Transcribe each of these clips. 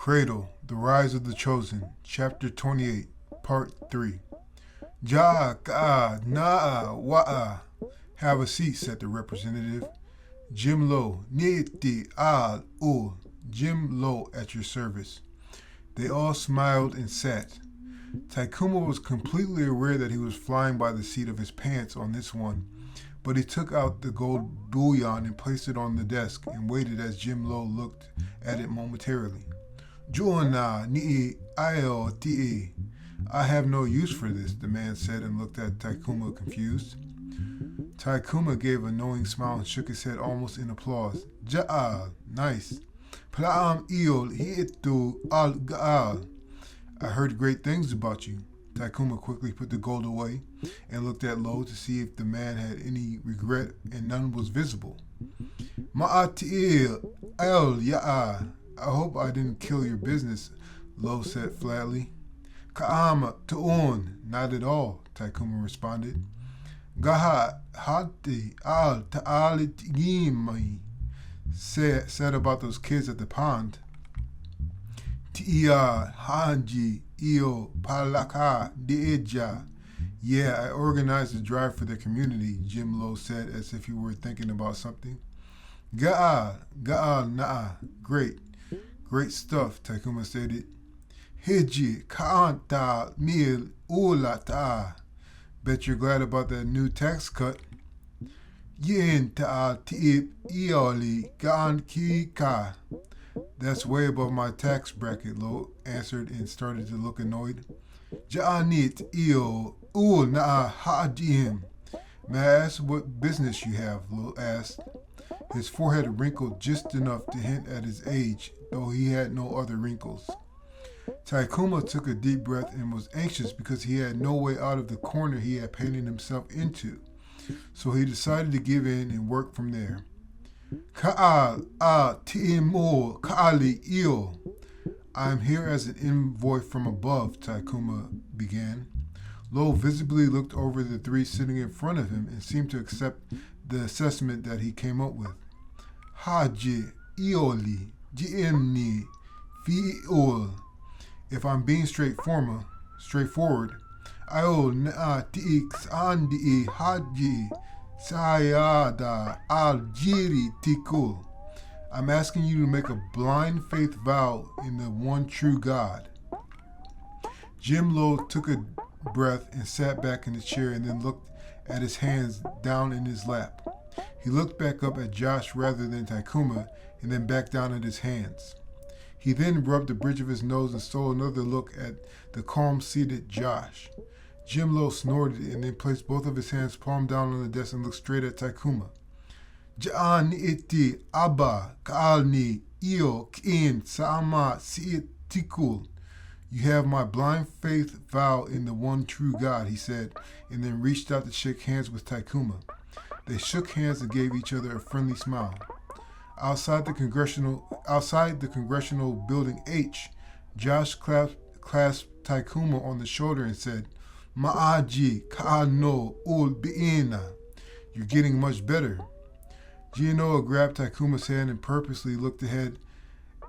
Cradle, The Rise of the Chosen, Chapter 28, Part 3. Ja, ka, na, wa'a. Have a seat, said the representative. Jim Lowe, Niti, al, ul. Jim Lowe at your service. They all smiled and sat. Takuma was completely aware that he was flying by the seat of his pants on this one, but he took out the gold bullion and placed it on the desk and waited as Jim Lowe looked at it momentarily. Juana ni ayo ti. I have no use for this, the man said and looked at Takuma confused. Takuma gave a knowing smile and shook his head almost in applause. Ja'al, nice. Pla'am iol hi'itu al ga'al. I heard great things about you. Takuma quickly put the gold away and looked at Lowe to see if the man had any regret, and none was visible. Ma'ati'il el ya'a. I hope I didn't kill your business, Lowe said flatly. Ka'ama tu'un. Not at all, Takuma responded. Gaha hati al ta'alit'gimai. Said about those kids at the pond. Ti'a hanji iyo palaka de'eja. Yeah, I organized a drive for the community, Jim Lowe said as if he were thinking about something. Ga'al na'a. Great stuff, Takuma stated. Hiji ka'anta mil ula ta'a. Bet you're glad about that new tax cut. Yin ta'a ti'ib ioli ga'an ki ka. That's way above my tax bracket, Lowe answered and started to look annoyed. Ja'anit iyo ul na'a ha'ajihim. May I ask what business you have, Lowe asked. His forehead wrinkled just enough to hint at his age, though he had no other wrinkles. Takuma took a deep breath and was anxious because he had no way out of the corner he had painted himself into, so he decided to give in and work from there. Ka'al a ti'imul ka'ali iyo. I am here as an envoy from above, Takuma began. Lowe visibly looked over the three sitting in front of him and seemed to accept the assessment that he came up with. Haji ioli ji'imni fi'ul. If I'm being straightforward, I'll na'ati'ik andi haji sayada al-jiri tikul. I'm asking you to make a blind faith vow in the one true God. Jim Lowe took a breath and sat back in the chair and then looked at his hands down in his lap. He looked back up at Josh rather than Takuma and then back down at his hands. He then rubbed the bridge of his nose and stole another look at the calm-seated Josh. Jim Lowe snorted and then placed both of his hands palm down on the desk and looked straight at Takuma. Ja'an iti abba ka'alni iyo k'in sa'ama si'it tikul. You have my blind faith vow in the one true God, he said, and then reached out to shake hands with Takuma. They shook hands and gave each other a friendly smile. Outside the congressional building H, Josh clasped Takuma on the shoulder and said, Ma'aji ka'ano ul bi'ina. You're getting much better. Gianoa grabbed Takuma's hand and purposely looked ahead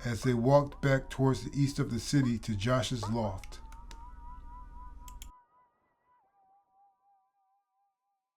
as they walked back towards the east of the city to Josh's loft.